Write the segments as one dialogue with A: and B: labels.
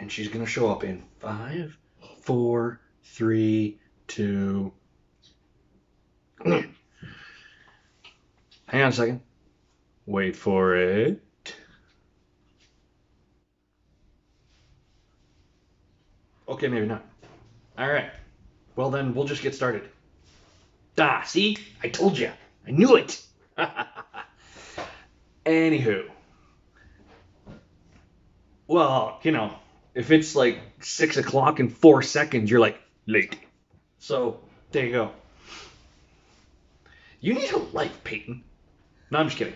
A: And she's going to show up in 5, 4, 3, 2. Hang on a second. Wait for it. Okay, maybe not. All right. Well, then we'll just get started. Ah, see? I told you. I knew it. Anywho. Well, if it's like 6 o'clock and 4 seconds, you're like, late. So, there you go. You need a life, Peyton. No, I'm just kidding.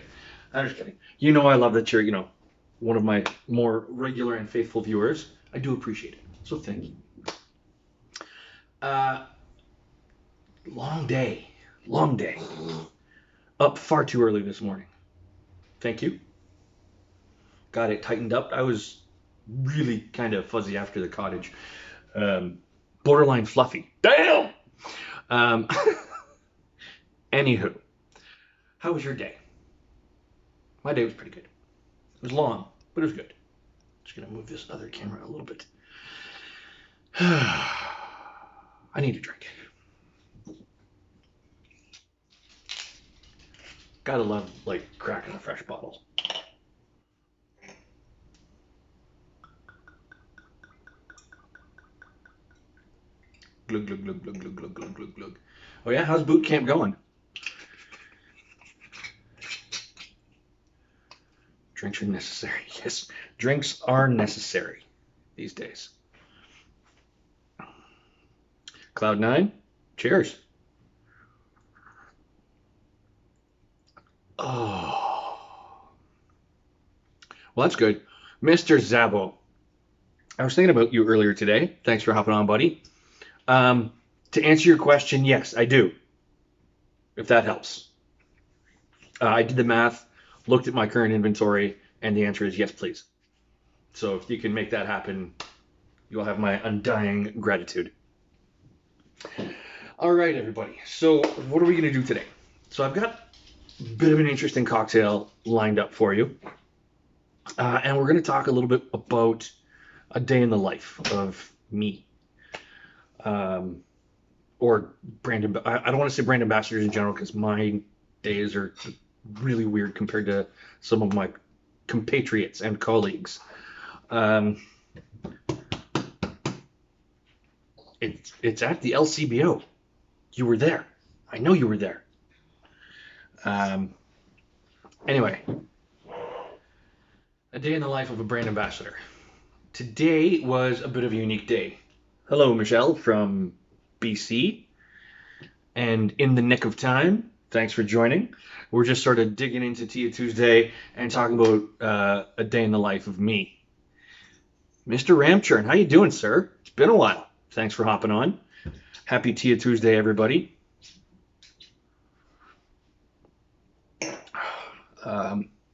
A: I'm just kidding. I love that you're, one of my more regular and faithful viewers. I do appreciate it. So thank you. Long day. Long day. Up far too early this morning. Thank you. Got it tightened up. I was really kind of fuzzy after the cottage. Borderline fluffy. Damn! Um, Anywho, how was your day? My day was pretty good. It was long, but it was good. Just gonna move this other camera a little bit. I need a drink. Gotta love, cracking a fresh bottle. Glug, glug, glug, glug, glug, glug, glug, glug, glug. Oh yeah, how's boot camp going? Drinks are necessary. Yes, drinks are necessary these days. Cloud9, cheers. Oh, well, that's good. Mr. Zabo, I was thinking about you earlier today. Thanks for hopping on, buddy. To answer your question, yes, I do, if that helps. I did the math, looked at my current inventory, and the answer is yes, please. So if you can make that happen, you'll have my undying gratitude. All right, everybody. So what are we going to do today? So I've got a bit of an interesting cocktail lined up for you. And we're going to talk a little bit about a day in the life of me. Or brand, I don't want to say brand ambassadors in general because my days are really weird compared to some of my compatriots and colleagues. It's at the LCBO. You were there. I know you were there. Anyway, a day in the life of a brand ambassador. Today was a bit of a unique day. Hello, Michelle from BC. And in the nick of time, thanks for joining. We're just sort of digging into Tia Tuesday and talking about a day in the life of me. Mr. Ramchurn, how you doing, sir? It's been a while. Thanks for hopping on. Happy Tia Tuesday, everybody.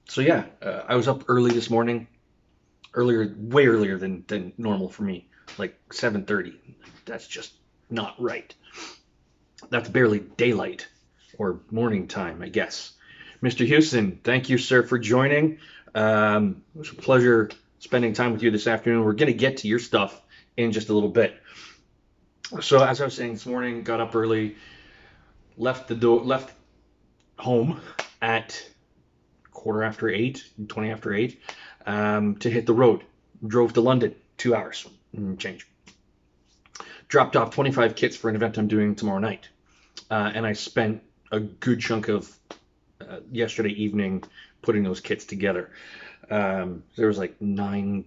A: So yeah, I was up early this morning. Way earlier than normal for me, like 7:30. That's just not right. That's barely daylight or morning time, I guess. Mr. Houston, thank you, sir, for joining. It was a pleasure spending time with you this afternoon. We're going to get to your stuff in just a little bit. So as I was saying this morning, got up early, left home at 20 after 8, to hit the road. Drove to London, 2 hours and change. Dropped off 25 kits for an event I'm doing tomorrow night. And I spent a good chunk of yesterday evening putting those kits together. There was like 9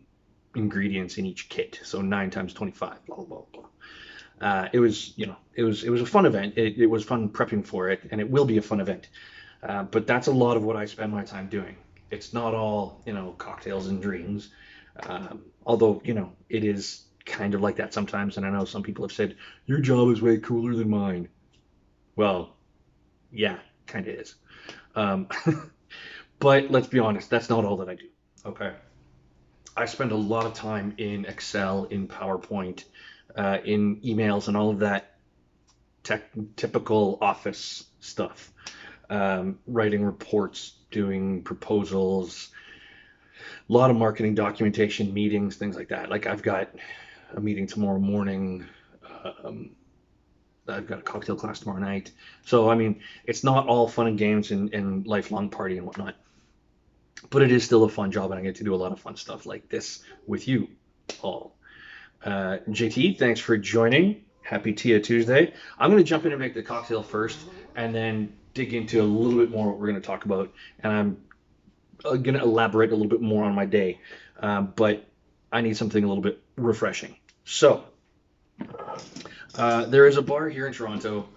A: ingredients in each kit, so 9 times 25, blah, blah, blah. It was a fun event. It was fun prepping for it, and it will be a fun event. But that's a lot of what I spend my time doing. It's not all, cocktails and dreams. Although, it is kind of like that sometimes. And I know some people have said, your job is way cooler than mine. Well, yeah, kind of is. But let's be honest, that's not all that I do. Okay. I spend a lot of time in Excel, in PowerPoint, in emails and all of that typical office stuff. Writing reports, doing proposals, A lot of marketing documentation, meetings, things like that. Like I've got a meeting tomorrow morning. Um, I've got a cocktail class tomorrow night. So, I mean, it's not all fun and games and lifelong party and whatnot, but it is still a fun job, and I get to do a lot of fun stuff like this with you all. JT, thanks for joining. Happy Tia Tuesday. I'm going to jump in and make the cocktail first, and then dig into a little bit more what we're going to talk about, and I'm going to elaborate a little bit more on my day, but I need something a little bit refreshing. So, there is a bar here in Toronto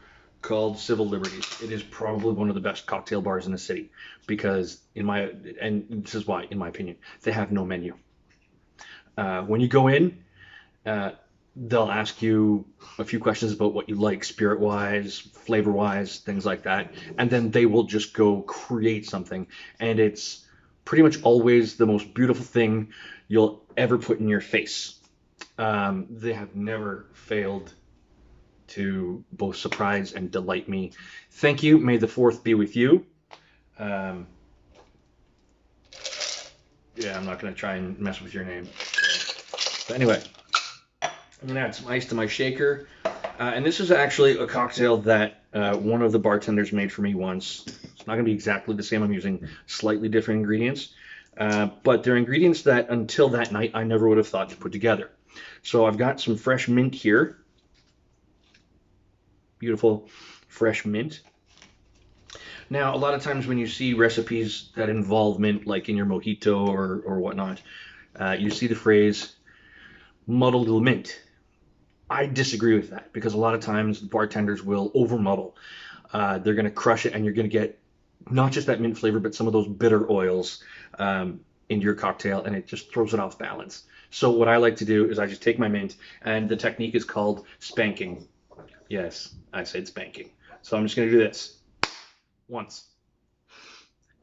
A: called Civil Liberties. It is probably one of the best cocktail bars in the city because, and this is why, in my opinion, they have no menu. When you go in, they'll ask you a few questions about what you like, spirit-wise, flavor-wise, things like that, and then they will just go create something, and it's pretty much always the most beautiful thing you'll ever put in your face. They have never failed to both surprise and delight me. Thank you. May the fourth be with you. Yeah, I'm not going to try and mess with your name. But anyway, I'm going to add some ice to my shaker. And this is actually a cocktail that one of the bartenders made for me once. It's not going to be exactly the same. I'm using slightly different ingredients. But they're ingredients that until that night I never would have thought to put together. So I've got some fresh mint here. Beautiful fresh mint. Now, a lot of times when you see recipes that involve mint, like in your mojito or whatnot, you see the phrase muddled mint. I disagree with that because a lot of times bartenders will over muddle. They're going to crush it and you're going to get not just that mint flavor, but some of those bitter oils into your cocktail, and it just throws it off balance. So what I like to do is I just take my mint, and the technique is called spanking. Yes, I said spanking. So I'm just going to do this once.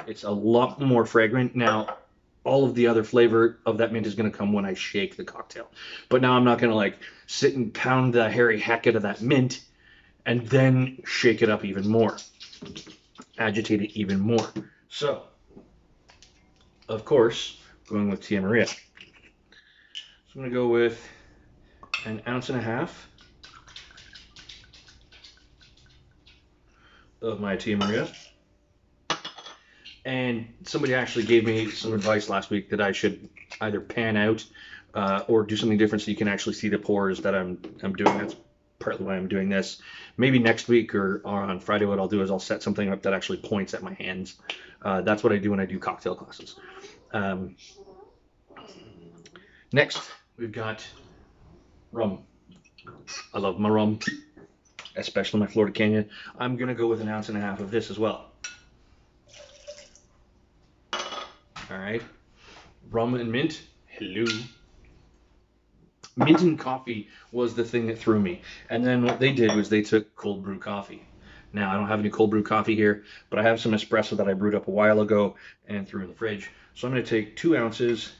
A: It's a lot more fragrant. Now, all of the other flavor of that mint is going to come when I shake the cocktail. But now I'm not going to like sit and pound the hairy heck out of that mint and then shake it up even more. Agitate it even more. So, of course, going with Tia Maria. So I'm going to go with 1.5 ounces of my Tia Maria. And somebody actually gave me some advice last week that I should either pan out or do something different so you can actually see the pours that I'm doing. That's partly why I'm doing this. Maybe next week or on Friday what I'll do is I'll set something up that actually points at my hands. That's what I do when I do cocktail classes. Next, we've got rum. I love my rum, especially my Florida Canyon. I'm going to go with 1.5 ounces of this as well. All right, rum and mint. Hello. Mint and coffee was the thing that threw me. And then what they did was they took cold brew coffee. Now, I don't have any cold brew coffee here, but I have some espresso that I brewed up a while ago and threw in the fridge. So I'm going to take 2 ounces.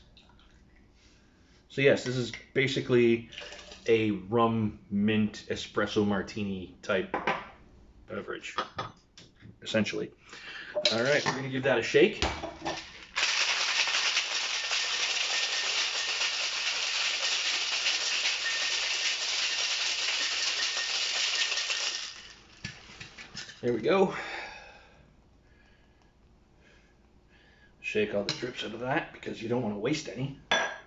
A: So yes, this is basically a rum mint espresso martini type beverage, essentially. All right, we're going to give that a shake. There we go. Shake all the drips out of that because you don't want to waste any,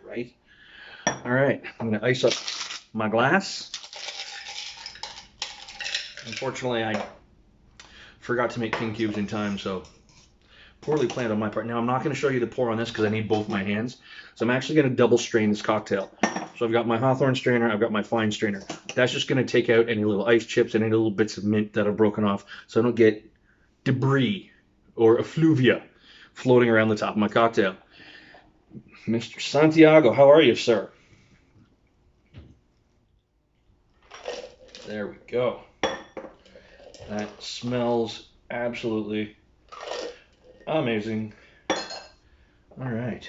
A: right? All right, I'm going to ice up my glass. Unfortunately, I forgot to make king cubes in time, so poorly planned on my part. Now, I'm not going to show you the pour on this because I need both my hands. So I'm actually going to double strain this cocktail. So I've got my Hawthorne strainer, I've got my fine strainer. That's just going to take out any little ice chips and any little bits of mint that have broken off so I don't get debris or effluvia floating around the top of my cocktail. Mr. Santiago, how are you, sir? There we go. That smells absolutely amazing. All right.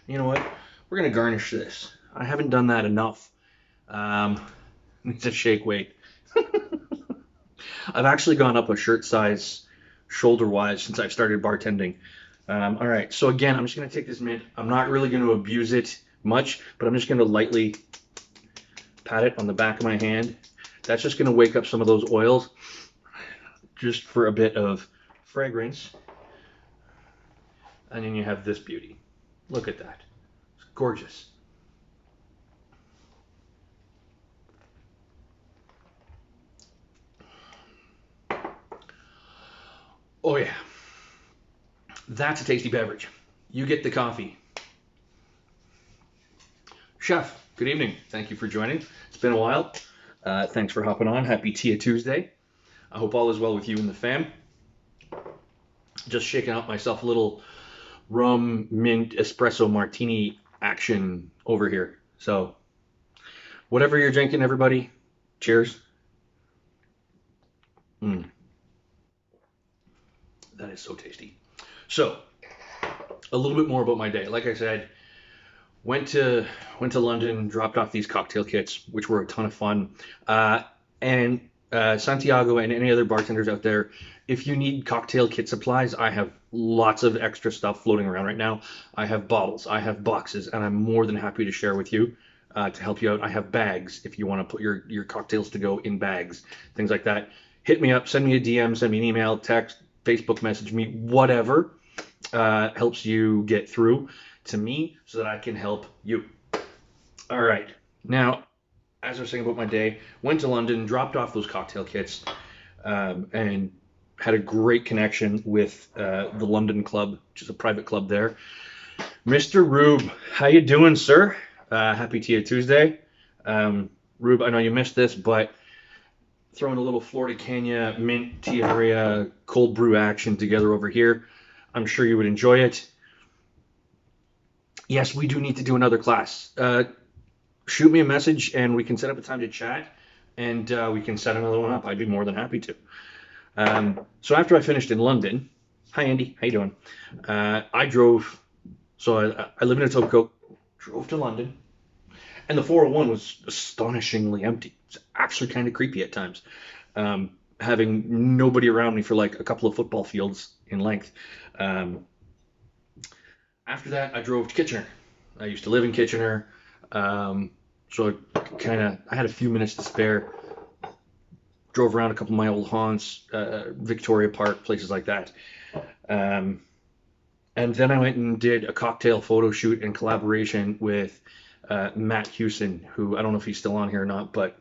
A: You know what? We're going to garnish this. I haven't done that enough. It's a shake weight. I've actually gone up a shirt size shoulder-wise since I've started bartending. All right, so again, I'm just going to take this mint. I'm not really going to abuse it much, but I'm just going to lightly pat it on the back of my hand. That's just going to wake up some of those oils just for a bit of fragrance. And then you have this beauty. Look at that. It's gorgeous. Oh yeah, that's a tasty beverage. You get the coffee. Chef, good evening. Thank you for joining. It's been a while. Thanks for hopping on. Happy Tia Tuesday. I hope all is well with you and the fam. Just shaking out myself a little rum mint espresso martini action over here. So, whatever you're drinking, everybody, cheers. Mm, that is so tasty. So, a little bit more about my day. Like I said, went to London, dropped off these cocktail kits, which were a ton of fun. And Santiago and any other bartenders out there, if you need cocktail kit supplies, I have lots of extra stuff floating around right now. I have bottles, I have boxes, and I'm more than happy to share with you to help you out. I have bags if you want to put your cocktails to go in bags, things like that. Hit me up, send me a DM, send me an email, text, Facebook message me, whatever helps you get through to me so that I can help you. All right. Now, as I was saying about my day, went to London, dropped off those cocktail kits, and had a great connection with the London Club, which is a private club there. Mr. Rube, how you doing, sir? Happy Tia Tuesday. Rube, I know you missed this, but throwing a little Florida Cana mint Tia cold brew action together over here. I'm sure you would enjoy it. Yes, we do need to do another class. Shoot me a message and we can set up a time to chat and we can set another one up. I'd be more than happy to. So after I finished in London, hi Andy, how you doing? I drove, so I live in Etobicoke, drove to London, and the 401 was astonishingly empty. It's actually kind of creepy at times, having nobody around me for like a couple of football fields in length. Um, After that, I drove to Kitchener. I used to live in Kitchener, so I had a few minutes to spare. Drove around a couple of my old haunts, Victoria Park, places like that. Um, and then I went and did a cocktail photo shoot in collaboration with Matt Hewson, who I don't know if he's still on here or not, but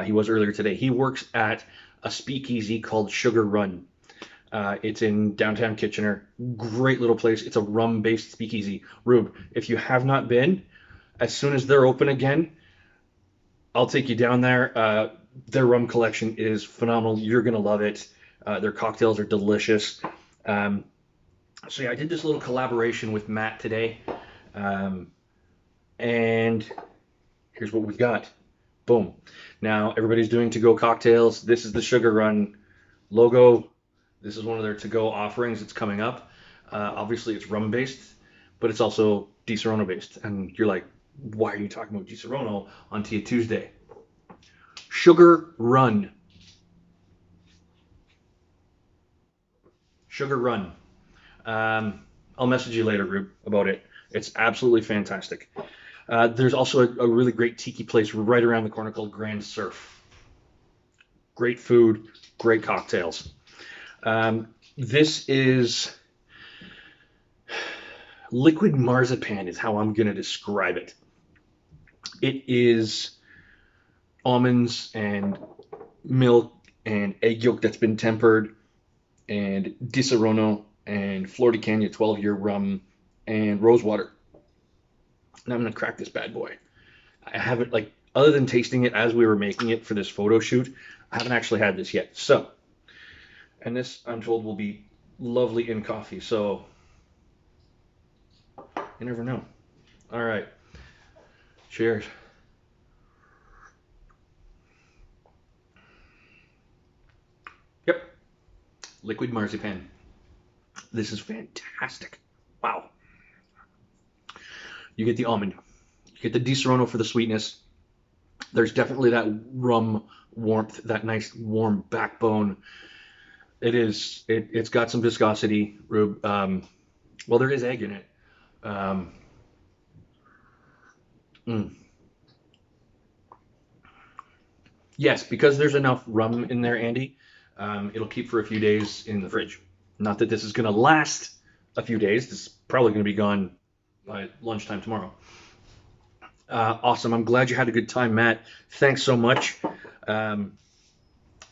A: he was earlier today. He works at a speakeasy called Sugar Run. It's in downtown Kitchener. Great little place. It's a rum-based speakeasy. Rube, if you have not been, as soon as they're open again, I'll take you down there. Their rum collection is phenomenal. You're going to love it. Their cocktails are delicious. So yeah, I did this little collaboration with Matt today. And here's what we've got. Boom. Now everybody's doing to-go cocktails. This is the Sugar Run logo. This is one of their to-go offerings that's coming up. Obviously, it's rum-based, but it's also Di Serono-based. And you're like, why are you talking about Di Serono on Tia Tuesday? Sugar Run. Sugar Run. I'll message you later, Rube, about it. It's absolutely fantastic. There's also a really great tiki place right around the corner called Grand Surf. Great food, great cocktails. This is liquid marzipan is how I'm going to describe it. It is almonds and milk and egg yolk that's been tempered and Di Serono and Florida Cana 12-year rum and rose water. And I'm going to crack this bad boy. I haven't, like, other than tasting it as we were making it for this photo shoot, I haven't actually had this yet. So, and this, I'm told, will be lovely in coffee. So, you never know. All right. Cheers. Yep. Liquid marzipan. This is fantastic. Wow. You get the almond. You get the Di Serono for the sweetness. There's definitely that rum warmth, that nice warm backbone. It's got some viscosity, Rube. Well, there is egg in it. Um, mm. Yes, because there's enough rum in there, Andy. It'll keep for a few days in the fridge. Not that this is going to last a few days. This is probably going to be gone by lunchtime tomorrow. Awesome. I'm glad you had a good time, Matt. Thanks so much. Um,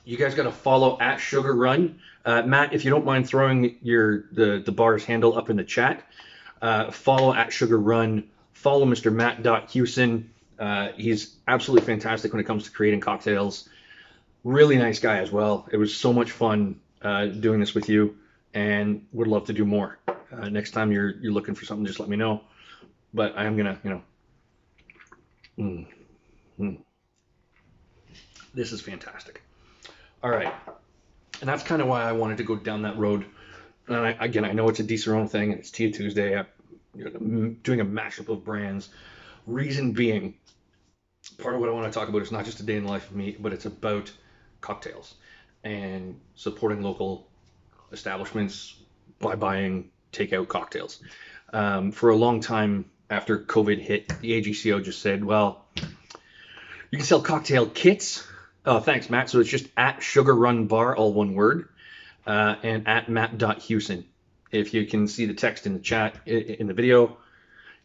A: you guys got to follow at Sugar Run. Matt, if you don't mind throwing the bar's handle up in the chat, follow at Sugar Run. Follow Mr. Matt Hewson. He's absolutely fantastic when it comes to creating cocktails. Really nice guy as well. It was so much fun doing this with you, and would love to do more. Next time you're looking for something, just let me know. But I am gonna, mm, mm, this is fantastic. All right, and that's kind of why I wanted to go down that road. And I know it's a Disaronno thing, and it's Tia Tuesday. I'm doing a mashup of brands. Reason being, part of what I want to talk about is not just a day in the life of me, but it's about cocktails and supporting local establishments by buying takeout cocktails. For a long time after COVID hit, the AGCO just said, well, you can sell cocktail kits. Oh, thanks, Matt. So it's just at Sugar Run Bar, all one word, and at Matt.Hewson. If you can see the text in the chat, in the video,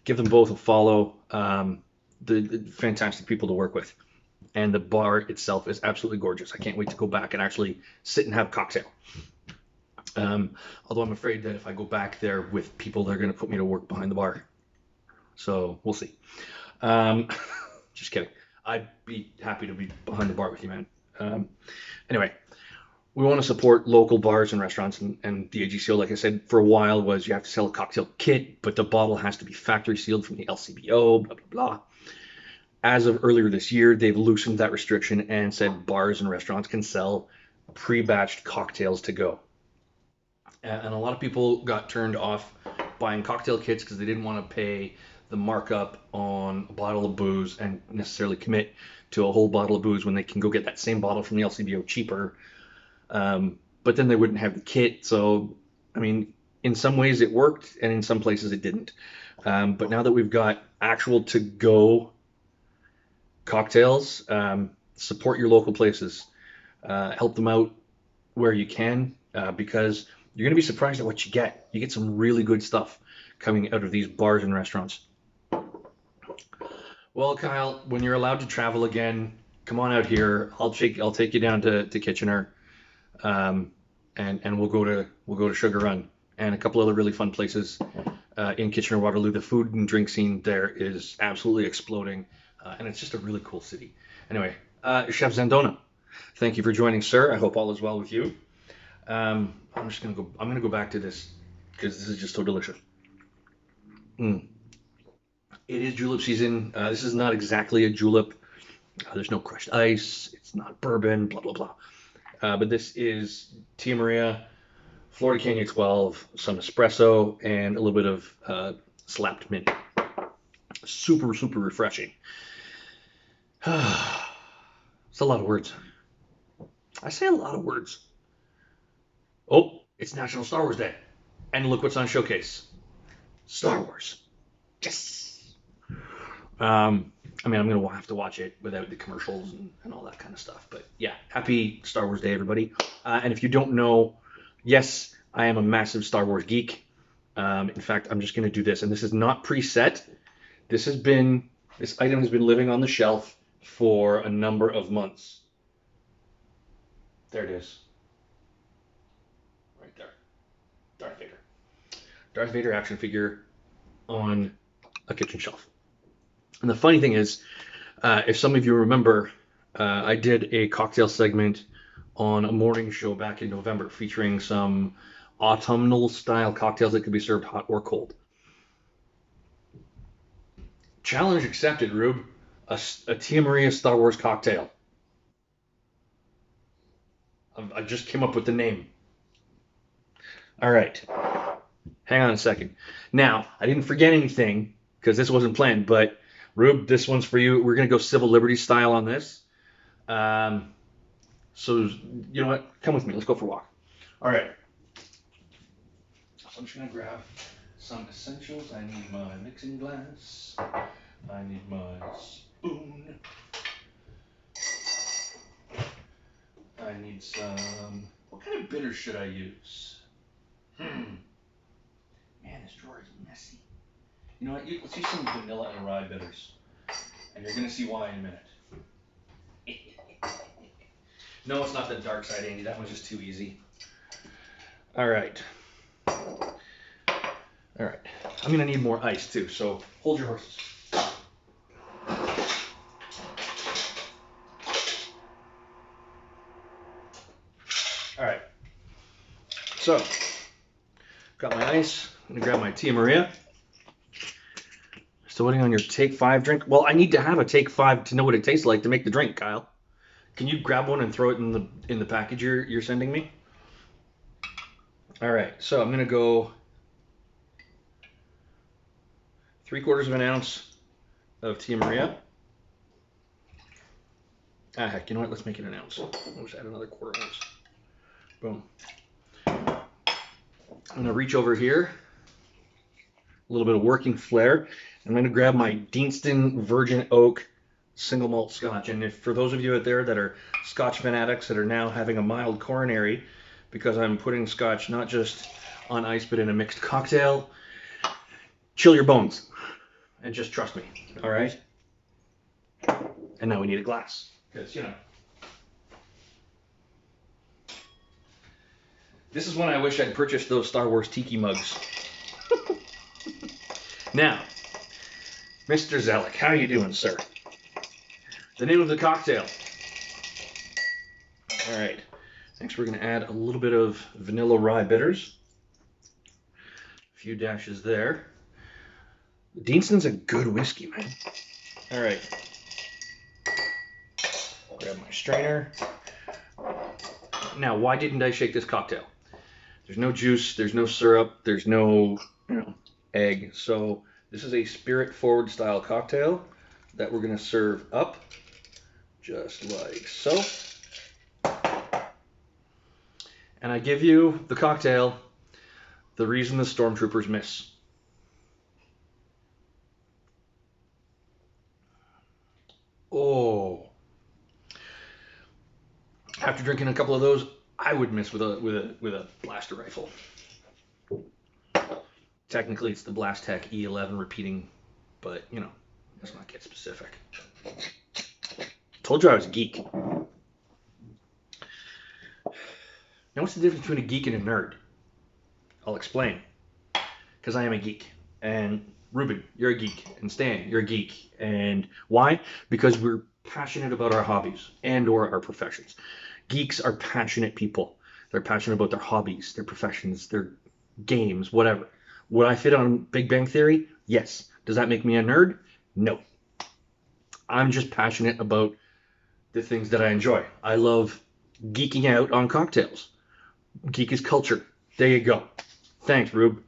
A: give them both a follow. The fantastic people to work with. And the bar itself is absolutely gorgeous. I can't wait to go back and actually sit and have a cocktail. Although I'm afraid that if I go back there with people, they're going to put me to work behind the bar. So we'll see. Just kidding. I'd be happy to be behind the bar with you, man. Anyway, we want to support local bars and restaurants, and the AGCO, like I said, for a while was you have to sell a cocktail kit, but the bottle has to be factory sealed from the LCBO, blah, blah, blah. As of earlier this year, they've loosened that restriction and said bars and restaurants can sell pre-batched cocktails to go. And a lot of people got turned off buying cocktail kits because they didn't want to pay the markup on a bottle of booze and necessarily commit to a whole bottle of booze when they can go get that same bottle from the LCBO cheaper. But then they wouldn't have the kit. So, I mean, in some ways it worked and in some places it didn't. But now that we've got actual to-go cocktails, support your local places. Help them out where you can, because you're going to be surprised at what you get. You get some really good stuff coming out of these bars and restaurants. Well, Kyle, when you're allowed to travel again, come on out here. I'll take you down to Kitchener, and we'll go to Sugar Run and a couple other really fun places in Kitchener Waterloo. The food and drink scene there is absolutely exploding, and it's just a really cool city. Anyway, Chef Zandona, thank you for joining, sir. I hope all is well with you. I'm gonna go back to this because this is just so delicious. It is julep season. This is not exactly a julep. There's no crushed ice. It's not bourbon. Blah blah blah. But this is Tia Maria, Florida Canyon 12, some espresso, and a little bit of slapped mint. Super super refreshing. It's a lot of words. I say a lot of words. Oh, it's National Star Wars Day. And look what's on Showcase. Star Wars. Yes. I mean, I'm going to have to watch it without the commercials and all that kind of stuff. But yeah, happy Star Wars Day, everybody. And if you don't know, yes, I am a massive Star Wars geek. In fact, I'm just going to do this. And this is not preset. This item has been living on the shelf for a number of months. There it is. Right there. Darth Vader. Darth Vader action figure on a kitchen shelf. And the funny thing is, if some of you remember, I did a cocktail segment on a morning show back in November featuring some autumnal style cocktails that could be served hot or cold. Challenge accepted, Rube. A Tia Maria Star Wars cocktail. I just came up with the name. All right. Hang on a second. Now, I didn't forget anything because this wasn't planned, but Rube, this one's for you. We're going to go civil liberties style on this. So, you know what? Come with me. Let's go for a walk. All right. So I'm just going to grab some essentials. I need my mixing glass. I need my spoon. I need some... What kind of bitters should I use? Man, this drawer is messy. You know what? Let's use some vanilla and rye bitters. And you're going to see why in a minute. No, it's not the dark side, Andy. That one's just too easy. All right. All right. I'm going to need more ice, too, so hold your horses. All right. So, got my ice. I'm going to grab my Tia Maria. Still waiting on your Take 5 drink? Well, I need to have a Take 5 to know what it tastes like to make the drink, Kyle. Can you grab one and throw it in the package you're sending me? All right, so I'm gonna go 3/4 of an ounce of Tia Maria. Ah, heck, you know what? Let's make it an ounce. I'll just add another 1/4 ounce. Boom. I'm gonna reach over here, a little bit of working flair. I'm gonna grab my Deanston Virgin Oak single malt scotch. And if for those of you out there that are scotch fanatics that are now having a mild coronary because I'm putting scotch not just on ice but in a mixed cocktail, chill your bones and just trust me, all right? And now we need a glass because, you know, this is when I wish I'd purchased those Star Wars tiki mugs. Now, Mr. Zellick, how you doing, sir? The name of the cocktail. All right. Next, we're going to add a little bit of vanilla rye bitters. A few dashes there. Deanston's a good whiskey, man. All right. Grab my strainer. Now, why didn't I shake this cocktail? There's no juice, there's no syrup, there's no, egg. So this is a spirit-forward style cocktail that we're going to serve up. Just like so. And I give you the cocktail, The Reason the Stormtroopers Miss. Oh. After drinking a couple of those, I would miss with a blaster rifle. Technically, it's the Blast Tech E11 repeating, but, let's not get specific. Told you I was a geek. Now, what's the difference between a geek and a nerd? I'll explain. Because I am a geek. And Ruben, you're a geek. And Stan, you're a geek. And why? Because we're passionate about our hobbies and or our professions. Geeks are passionate people. They're passionate about their hobbies, their professions, their games, whatever. Would I fit on Big Bang Theory? Yes. Does that make me a nerd? No. I'm just passionate about the things that I enjoy. I love geeking out on cocktails. Geek is culture. There you go. Thanks, Rube.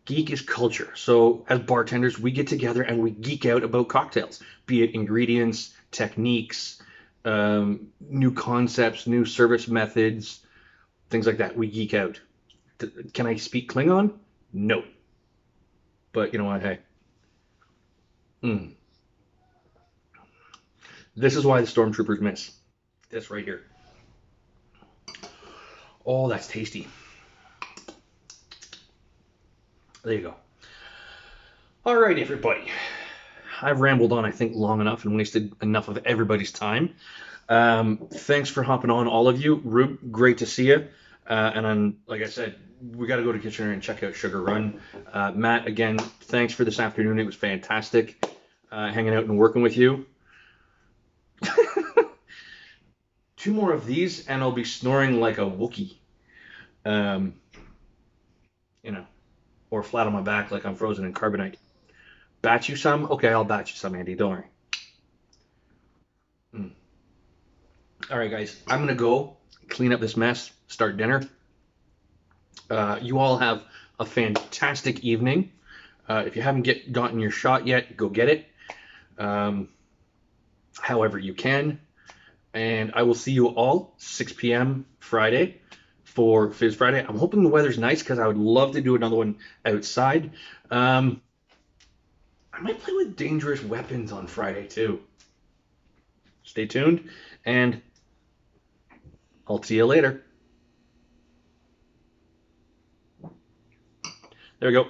A: Geek is culture. So as bartenders, we get together and we geek out about cocktails, be it ingredients, techniques, new concepts, new service methods, things like that. We geek out. Can I speak Klingon? No. But you know what? Hey. This is why the Stormtroopers miss. This right here. Oh, that's tasty. There you go. All right, everybody. I've rambled on, I think, long enough and wasted enough of everybody's time. Thanks for hopping on, all of you. Rube, great to see you. And I'm, like I said, we got to go to Kitchener and check out Sugar Run. Matt, again, thanks for this afternoon. It was fantastic hanging out and working with you. 2 more of these, and I'll be snoring like a Wookiee. Or flat on my back like I'm frozen in carbonite. Batch you some? Okay, I'll batch you some, Andy. Don't worry. All right, guys. I'm going to go clean up this mess, start dinner. You all have a fantastic evening. If you haven't gotten your shot yet, go get it. However you can. And I will see you all 6 p.m. Friday for Fizz Friday. I'm hoping the weather's nice because I would love to do another one outside. I might play with dangerous weapons on Friday too. Stay tuned, and I'll see you later. There we go.